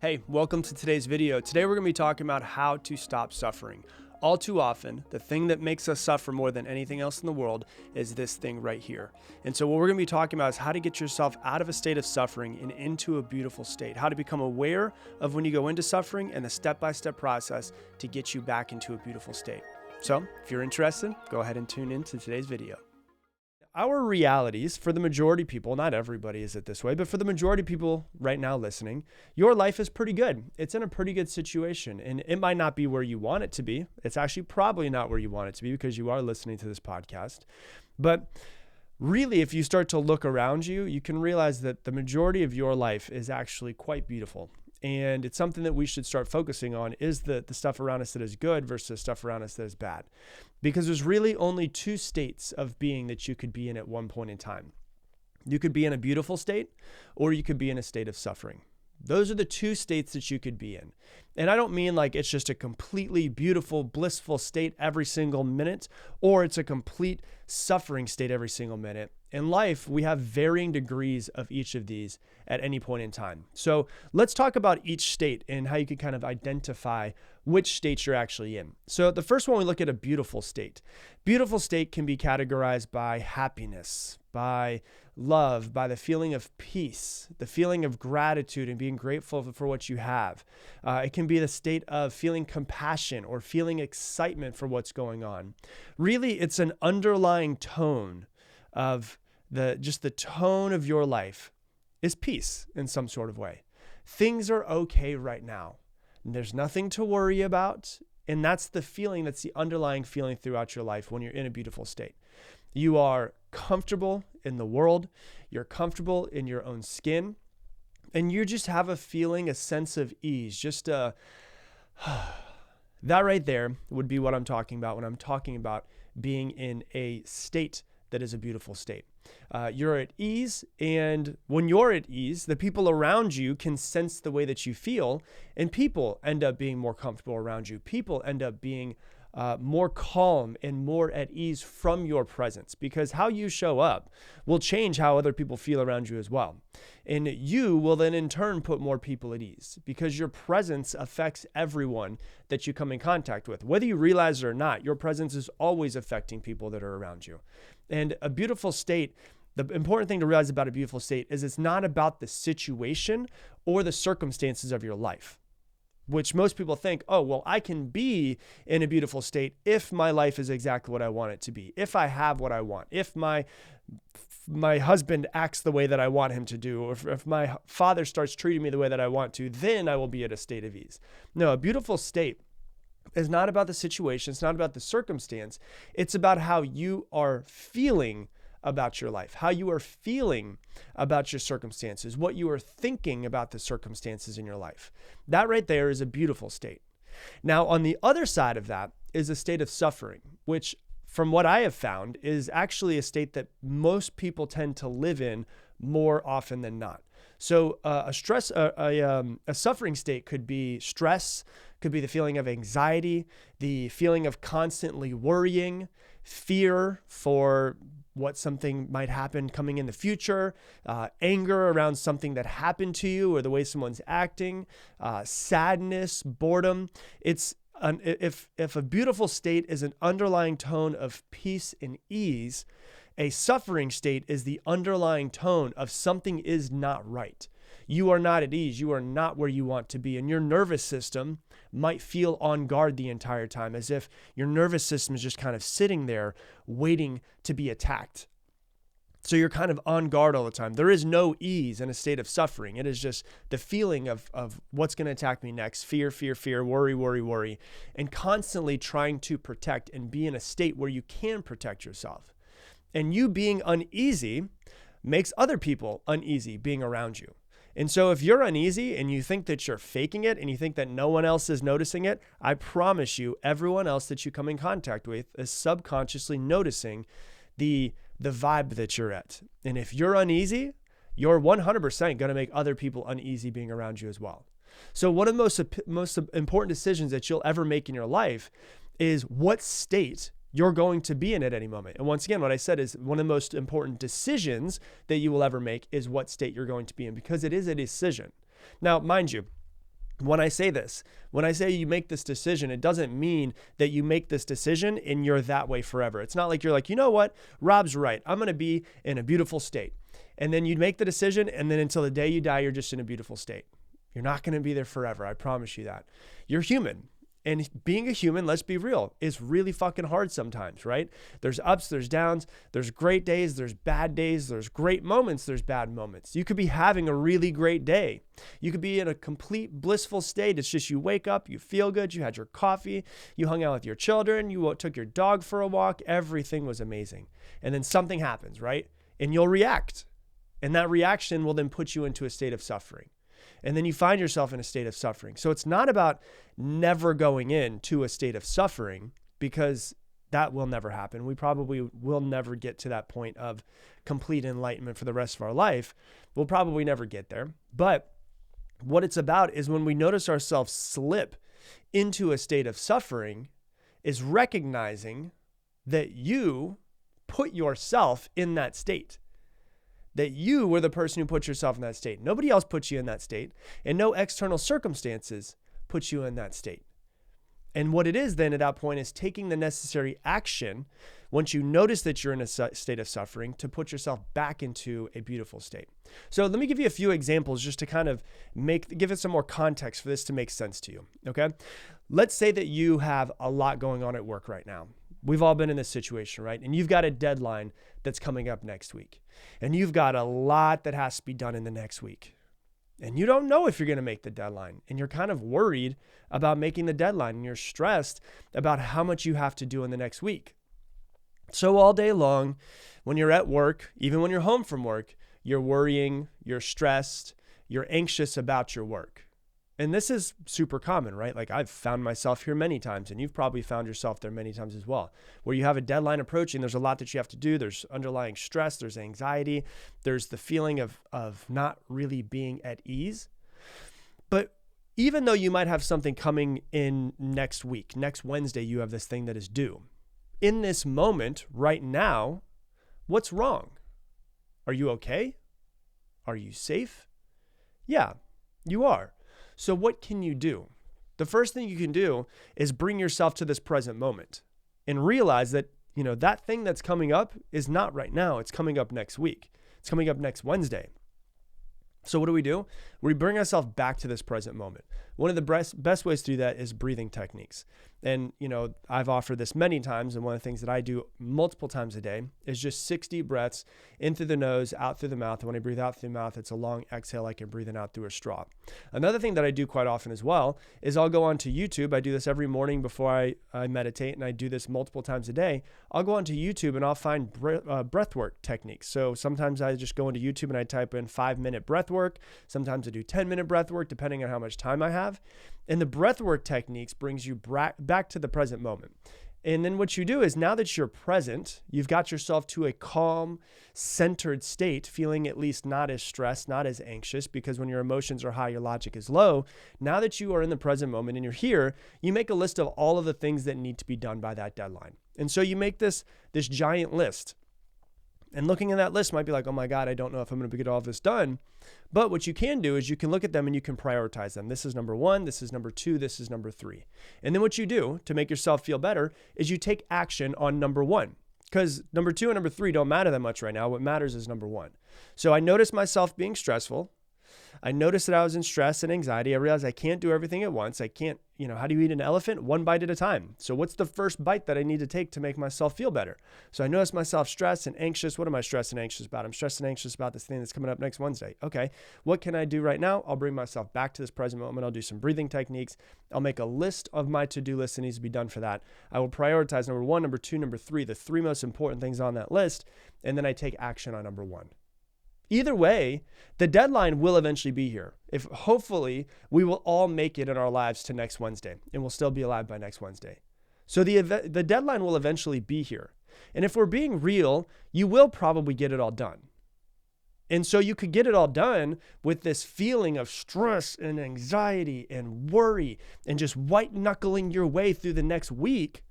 Hey, welcome to today's video. Today we're going to be talking about how to stop suffering. All too often, the thing that makes us suffer more than anything else in the world is this thing right here. And so what we're going to be talking about is how to get yourself out of a state of suffering and into a beautiful state, how to become aware of when you go into suffering and the step-by-step process to get you back into a beautiful state. So if you're interested, go ahead and tune in to today's video. Our realities, for the majority of people, not everybody is it this way, but for the majority of people right now listening, your life is pretty good. It's in a pretty good situation, and it might not be where you want it to be. It's actually probably not where you want it to be because you are listening to this podcast. But really, if you start to look around you, you can realize that the majority of your life is actually quite beautiful. And it's something that we should start focusing on is the stuff around us that is good versus stuff around us that is bad. Because there's really only two states of being that you could be in at one point in time. You could be in a beautiful state or you could be in a state of suffering. Those are the two states that you could be in. And I don't mean like it's just a completely beautiful, blissful state every single minute, or it's a complete suffering state every single minute. In life, we have varying degrees of each of these at any point in time. So let's talk about each state and how you can kind of identify which state you're actually in. So the first one, we look at a beautiful state. Beautiful state can be categorized by happiness, by love, by the feeling of peace, the feeling of gratitude and being grateful for what you have. It can be the state of feeling compassion or feeling excitement for what's going on. Really, it's an underlying tone of the tone of your life is peace in some sort of way. Things are okay right now. There's nothing to worry about. And that's the feeling, that's the underlying feeling throughout your life when you're in a beautiful state. You are comfortable in the world. You're comfortable in your own skin. And you just have a feeling, a sense of ease. Just that right there would be what I'm talking about when I'm talking about being in a state that is a beautiful state. You're at ease, and when you're at ease, the people around you can sense the way that you feel, and people end up being more comfortable around you. People end up being more calm and more at ease from your presence, because how you show up will change how other people feel around you as well. And you will then in turn put more people at ease because your presence affects everyone that you come in contact with. Whether you realize it or not, your presence is always affecting people that are around you. And a beautiful state, the important thing to realize about a beautiful state is it's not about the situation or the circumstances of your life, which most people think, oh, well, I can be in a beautiful state if my life is exactly what I want it to be, if I have what I want, if my husband acts the way that I want him to do, or if my father starts treating me the way that I want to, then I will be at a state of ease. No, a beautiful state is not about the situation. It's not about the circumstance. It's about how you are feeling about your life, how you are feeling about your circumstances, what you are thinking about the circumstances in your life. That right there is a beautiful state. Now, on the other side of that is a state of suffering, which from what I have found is actually a state that most people tend to live in more often than not. So a suffering state could be stress, could be the feeling of anxiety, the feeling of constantly worrying, fear for what something might happen coming in the future, anger around something that happened to you or the way someone's acting, sadness, boredom. If a beautiful state is an underlying tone of peace and ease, a suffering state is the underlying tone of something is not right. You are not at ease. You are not where you want to be. And your nervous system might feel on guard the entire time, as if your nervous system is just kind of sitting there waiting to be attacked. So you're kind of on guard all the time. There is no ease in a state of suffering. It is just the feeling of what's going to attack me next, fear, worry, and constantly trying to protect and be in a state where you can protect yourself. And you being uneasy makes other people uneasy being around you. And so if you're uneasy and you think that you're faking it and you think that no one else is noticing it, I promise you, everyone else that you come in contact with is subconsciously noticing the vibe that you're at. And if you're uneasy, you're 100% going to make other people uneasy being around you as well. So one of the most important decisions that you'll ever make in your life is what state you're going to be in at any moment. And once again, what I said is one of the most important decisions that you will ever make is what state you're going to be in, because it is a decision. Now, mind you, When I say this, when I say you make this decision, it doesn't mean that you make this decision and you're that way forever. It's not like you're like, you know what, Rob's right. I'm going to be in a beautiful state. And then you make the decision, and then until the day you die, you're just in a beautiful state. You're not going to be there forever. I promise you that. You're human. And being a human, let's be real, is really fucking hard sometimes, right? There's ups, there's downs, there's great days, there's bad days, there's great moments, there's bad moments. You could be having a really great day. You could be in a complete blissful state. It's just you wake up, you feel good, you had your coffee, you hung out with your children, you took your dog for a walk, everything was amazing. And then something happens, right? And you'll react. And that reaction will then put you into a state of suffering. And then you find yourself in a state of suffering. So it's not about never going into a state of suffering, because that will never happen. We probably will never get to that point of complete enlightenment for the rest of our life. We'll probably never get there. But what it's about is when we notice ourselves slip into a state of suffering, is recognizing that you put yourself in that state. That you were the person who put yourself in that state. Nobody else put you in that state, and no external circumstances put you in that state. And what it is then at that point is taking the necessary action once you notice that you're in a state of suffering to put yourself back into a beautiful state. So let me give you a few examples just to kind of give it some more context for this to make sense to you, okay? Let's say that you have a lot going on at work right now. We've all been in this situation, right? And you've got a deadline that's coming up next week. And you've got a lot that has to be done in the next week. And you don't know if you're going to make the deadline. And you're kind of worried about making the deadline. And you're stressed about how much you have to do in the next week. So all day long, when you're at work, even when you're home from work, you're worrying, you're stressed, you're anxious about your work. And this is super common, right? Like I've found myself here many times, and you've probably found yourself there many times as well, where you have a deadline approaching. There's a lot that you have to do. There's underlying stress. There's anxiety. There's the feeling of not really being at ease. But even though you might have something coming in next week, next Wednesday, you have this thing that is due. In this moment, right now, what's wrong? Are you okay? Are you safe? Yeah, you are. So what can you do? The first thing you can do is bring yourself to this present moment and realize that, that thing that's coming up is not right now. It's coming up next week. It's coming up next Wednesday. So what do? We bring ourselves back to this present moment. One of the best ways to do that is breathing techniques. And, I've offered this many times. And one of the things that I do multiple times a day is just 6 deep breaths in through the nose, out through the mouth. And when I breathe out through the mouth, it's a long exhale like I'm breathing out through a straw. Another thing that I do quite often as well is I'll go onto YouTube. I do this every morning before I meditate, and I do this multiple times a day. I'll go onto YouTube and I'll find breathwork techniques. So sometimes I just go into YouTube and I type in 5-minute breath work. Sometimes I do 10-minute breath work, depending on how much time I have. And the breathwork techniques brings you back to the present moment. And then what you do is, now that you're present, you've got yourself to a calm, centered state, feeling at least not as stressed, not as anxious, because when your emotions are high, your logic is low. Now that you are in the present moment and you're here, you make a list of all of the things that need to be done by that deadline. And so you make this giant list. And looking at that list might be like, oh my God, I don't know if I'm going to get all this done. But what you can do is you can look at them and you can prioritize them. This is number 1, this is number 2, this is number 3. And then what you do to make yourself feel better is you take action on number 1. Because number 2 and number 3 don't matter that much right now. What matters is number 1. So I noticed myself being stressful. I noticed that I was in stress and anxiety. I realized I can't do everything at once. I can't, how do you eat an elephant? 1 bite at a time. So what's the first bite that I need to take to make myself feel better? So I noticed myself stressed and anxious. What am I stressed and anxious about? I'm stressed and anxious about this thing that's coming up next Wednesday. Okay, what can I do right now? I'll bring myself back to this present moment. I'll do some breathing techniques. I'll make a list of my to-do list that needs to be done for that. I will prioritize number 1, number 2, number 3, the 3 most important things on that list. And then I take action on number 1. Either way, the deadline will eventually be here. If hopefully we will all make it in our lives to next Wednesday, and we'll still be alive by next Wednesday. So the deadline will eventually be here. And if we're being real, you will probably get it all done. And so you could get it all done with this feeling of stress and anxiety and worry and just white knuckling your way through the next week.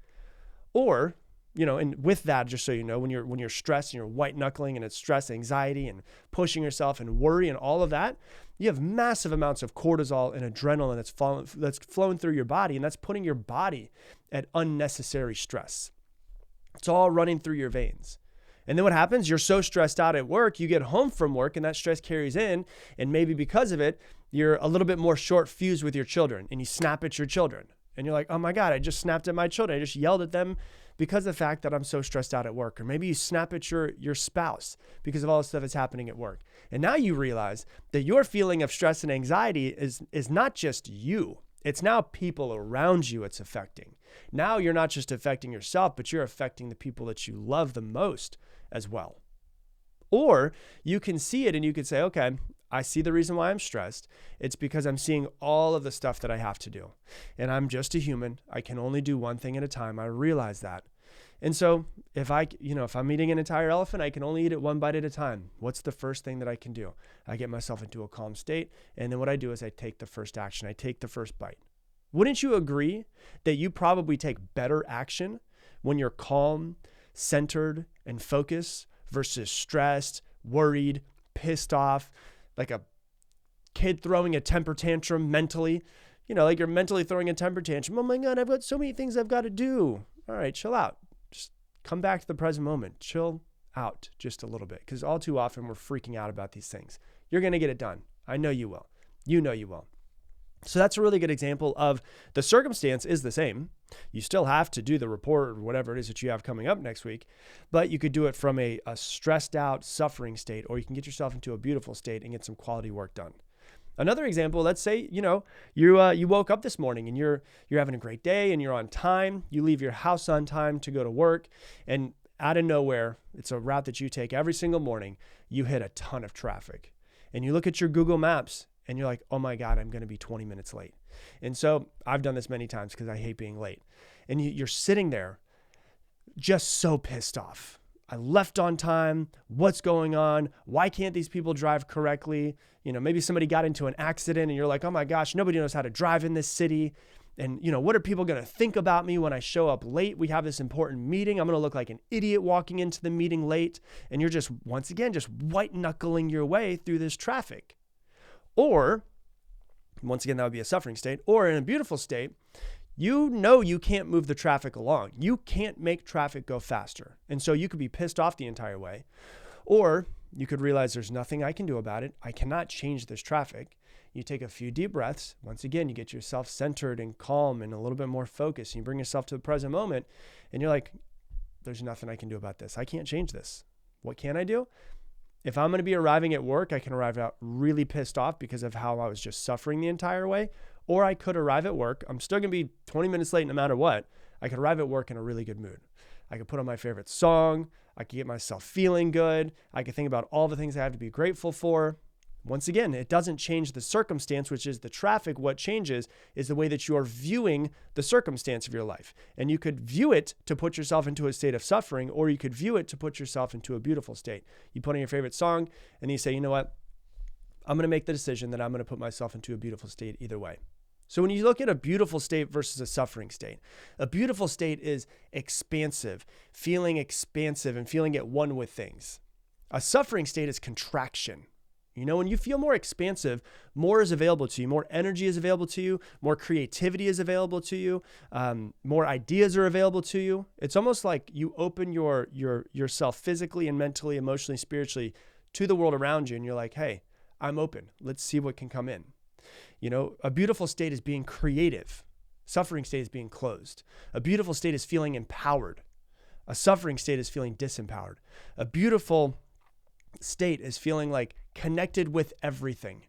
Or, and with that, just so you know, when you're stressed and you're white knuckling and it's stress, anxiety and pushing yourself and worry and all of that, you have massive amounts of cortisol and adrenaline that's flowing through your body, and that's putting your body at unnecessary stress. It's all running through your veins. And then what happens? You're so stressed out at work, you get home from work and that stress carries in. And maybe because of it, you're a little bit more short fused with your children and you snap at your children. And you're like, oh my God, I just snapped at my children. I just yelled at them because of the fact that I'm so stressed out at work. Or maybe you snap at your spouse because of all the stuff that's happening at work. And now you realize that your feeling of stress and anxiety is not just you. It's now people around you it's affecting. Now you're not just affecting yourself, but you're affecting the people that you love the most as well. Or you can see it and you could say, okay, I see the reason why I'm stressed. It's because I'm seeing all of the stuff that I have to do. And I'm just a human. I can only do one thing at a time. I realize that. And so if I'm eating an entire elephant, I can only eat it one bite at a time. What's the first thing that I can do? I get myself into a calm state. And then what I do is I take the first action. I take the first bite. Wouldn't you agree that you probably take better action when you're calm, centered, and focused versus stressed, worried, pissed off, like a kid throwing a temper tantrum mentally? Like you're mentally throwing a temper tantrum. Oh my God, I've got so many things I've got to do. All right, chill out. Just come back to the present moment. Chill out just a little bit, because all too often we're freaking out about these things. You're going to get it done. I know you will. You know you will. So that's a really good example of the circumstance is the same. You still have to do the report or whatever it is that you have coming up next week, but you could do it from a stressed out, suffering state, or you can get yourself into a beautiful state and get some quality work done. Another example, let's say, you woke up this morning and you're having a great day and you're on time. You leave your house on time to go to work, and out of nowhere, it's a route that you take every single morning. You hit a ton of traffic and you look at your Google Maps and you're like, oh my God, I'm going to be 20 minutes late. And so I've done this many times because I hate being late. And you're sitting there just so pissed off. I left on time. What's going on? Why can't these people drive correctly? Maybe somebody got into an accident and you're like, oh my gosh, nobody knows how to drive in this city. And what are people going to think about me when I show up late? We have this important meeting. I'm going to look like an idiot walking into the meeting late. And you're just, once again, just white knuckling your way through this traffic. Or, once again, that would be a suffering state. Or in a beautiful state, you can't move the traffic along. You can't make traffic go faster. And so you could be pissed off the entire way. Or you could realize there's nothing I can do about it. I cannot change this traffic. You take a few deep breaths. Once again, you get yourself centered and calm and a little bit more focused. And you bring yourself to the present moment. And you're like, there's nothing I can do about this. I can't change this. What can I do? If I'm going to be arriving at work, I can arrive out really pissed off because of how I was just suffering the entire way. Or I could arrive at work. I'm still going to be 20 minutes late no matter what. I could arrive at work in a really good mood. I could put on my favorite song. I could get myself feeling good. I could think about all the things I have to be grateful for. Once again, it doesn't change the circumstance, which is the traffic. What changes is the way that you are viewing the circumstance of your life. And you could view it to put yourself into a state of suffering, or you could view it to put yourself into a beautiful state. You put on your favorite song and you say, you know what? I'm going to make the decision that I'm going to put myself into a beautiful state either way. So when you look at a beautiful state versus a suffering state, a beautiful state is expansive and feeling at one with things. A suffering state is contraction. When you feel more expansive, more is available to you, more energy is available to you, more creativity is available to you, more ideas are available to you. It's almost like you open yourself physically and mentally, emotionally, spiritually to the world around you. And you're like, hey, I'm open. Let's see what can come in. A beautiful state is being creative. Suffering state is being closed. A beautiful state is feeling empowered. A suffering state is feeling disempowered. A beautiful state is feeling like connected with everything.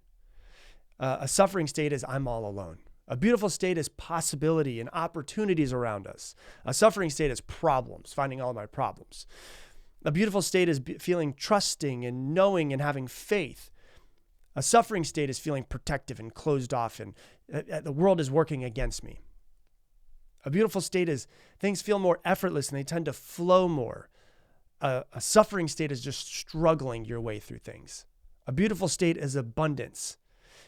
A suffering state is I'm all alone. A beautiful state is possibility and opportunities around us. A suffering state is problems, finding all my problems. A beautiful state is feeling trusting and knowing and having faith. A suffering state is feeling protective and closed off and the world is working against me. A beautiful state is things feel more effortless and they tend to flow more. A suffering state is just struggling your way through things. A beautiful state is abundance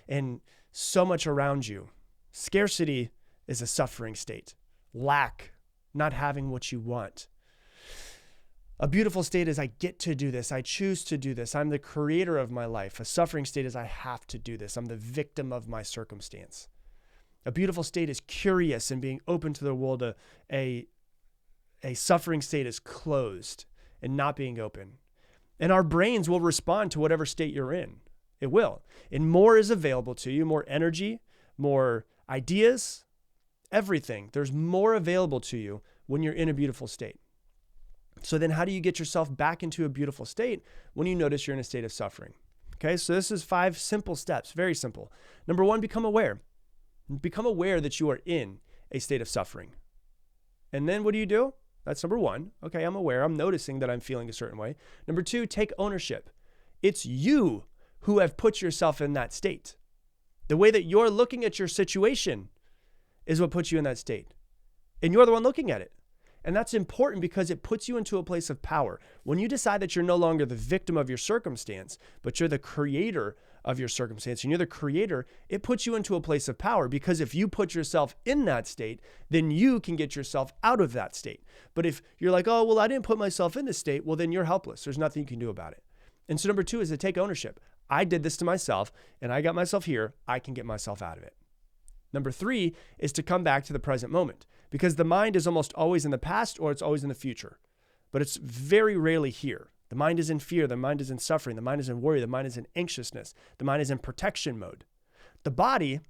and so much around you. Scarcity is a suffering state. Lack, not having what you want. A beautiful state is I get to do this. I choose to do this. I'm the creator of my life. A suffering state is I have to do this. I'm the victim of my circumstance. A beautiful state is curious and being open to the world. A suffering state is closed and not being open. And our brains will respond to whatever state you're in. It will. And more is available to you, more energy, more ideas, everything. There's more available to you when you're in a beautiful state. So then how do you get yourself back into a beautiful state when you notice you're in a state of suffering? Okay, so this is 5 simple steps, very simple. Number 1, become aware. Become aware that you are in a state of suffering. And then what do? That's number 1. Okay, I'm aware. I'm noticing that I'm feeling a certain way. Number 2, take ownership. It's you who have put yourself in that state. The way that you're looking at your situation is what puts you in that state. And you're the one looking at it. And that's important because it puts you into a place of power. When you decide that you're no longer the victim of your circumstance, but you're the creator of your circumstance and you're the creator, it puts you into a place of power because if you put yourself in that state, then you can get yourself out of that state. But if you're like, oh, well, I didn't put myself in this state, well, then you're helpless. There's nothing you can do about it. And so number 2 is to take ownership. I did this to myself and I got myself here. I can get myself out of it. Number 3 is to come back to the present moment because the mind is almost always in the past or it's always in the future, but it's very rarely here. The mind is in fear. The mind is in suffering. The mind is in worry. The mind is in anxiousness. The mind is in protection mode. The body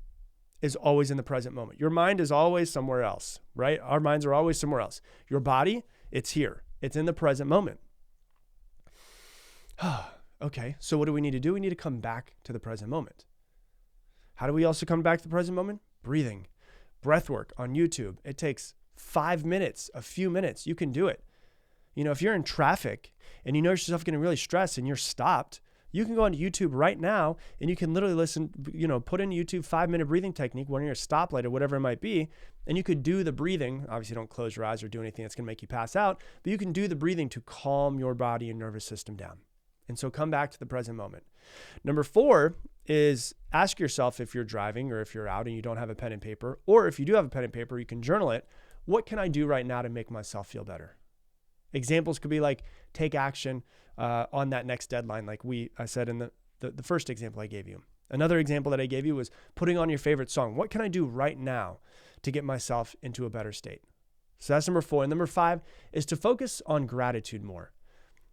is always in the present moment. Your mind is always somewhere else, right? Our minds are always somewhere else. Your body, it's here. It's in the present moment. Okay, so what do we need to do? We need to come back to the present moment. How do we also come back to the present moment? Breathing, breath work on YouTube. It takes 5 minutes, a few minutes. You can do it. You know, if you're in traffic and you notice yourself getting really stressed and you're stopped, you can go onto YouTube right now and you can literally listen, put in YouTube 5-minute breathing technique when you're at a stoplight or whatever it might be. And you could do the breathing. Obviously, don't close your eyes or do anything that's going to make you pass out, but you can do the breathing to calm your body and nervous system down. And so come back to the present moment. Number 4 is ask yourself if you're driving or if you're out and you don't have a pen and paper, or if you do have a pen and paper, you can journal it. What can I do right now to make myself feel better? Examples could be like take action on that next deadline, like I said in the first example I gave you. Another example that I gave you was putting on your favorite song. What can I do right now to get myself into a better state? So that's number 4. And number 5 is to focus on gratitude more.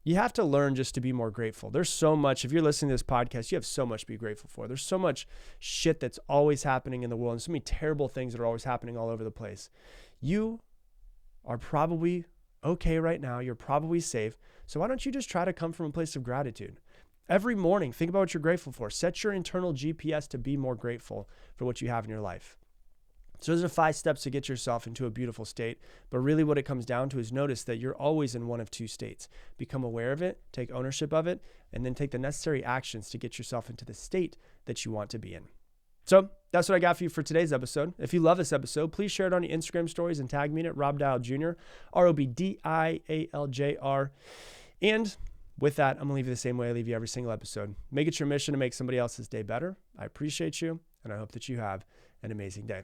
You have to learn just to be more grateful. There's so much, if you're listening to this podcast, you have so much to be grateful for. There's so much shit that's always happening in the world and so many terrible things that are always happening all over the place. You are probably okay right now. You're probably safe. So why don't you just try to come from a place of gratitude? Every morning, think about what you're grateful for. Set your internal GPS to be more grateful for what you have in your life. So those are 5 steps to get yourself into a beautiful state. But really what it comes down to is notice that you're always in one of 2 states. Become aware of it, take ownership of it, and then take the necessary actions to get yourself into the state that you want to be in. So that's what I got for you for today's episode. If you love this episode, please share it on your Instagram stories and tag me in it, Rob Dial Jr., ROBDIALJR. And with that, I'm going to leave you the same way I leave you every single episode. Make it your mission to make somebody else's day better. I appreciate you, and I hope that you have an amazing day.